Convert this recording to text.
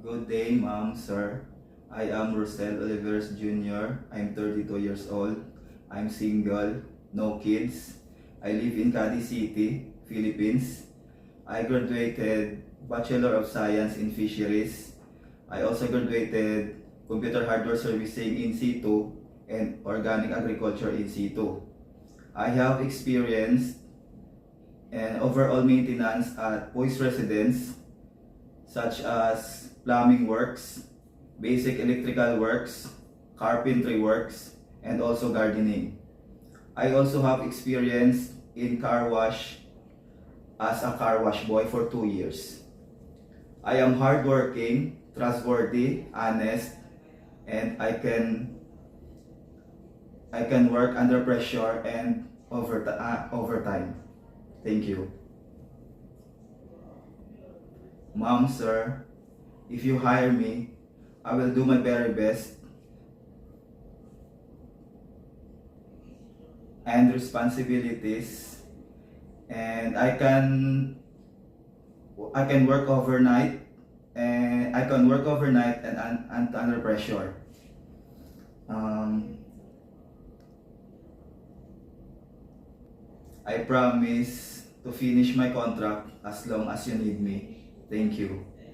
Good day, ma'am, sir. I am Rosel Oliveros Jr. I'm 32 years old. I'm single, no kids. I live in Cadiz City, Philippines. I graduated Bachelor of Science in Fisheries. I also graduated Computer Hardware Servicing in situ and Organic Agriculture in situ. I have experience and overall maintenance at Poise Residence such as plumbing works, basic electrical works, carpentry works, and also gardening. I also have experience in car wash as a car wash boy for 2 years. I am hardworking, trustworthy, honest, and I can work under pressure and overtime. Thank you. Mom, sir, if you hire me, I will do my very best and responsibilities, and I can work overnight, and under pressure. I promise to finish my contract as long as you need me. Thank you.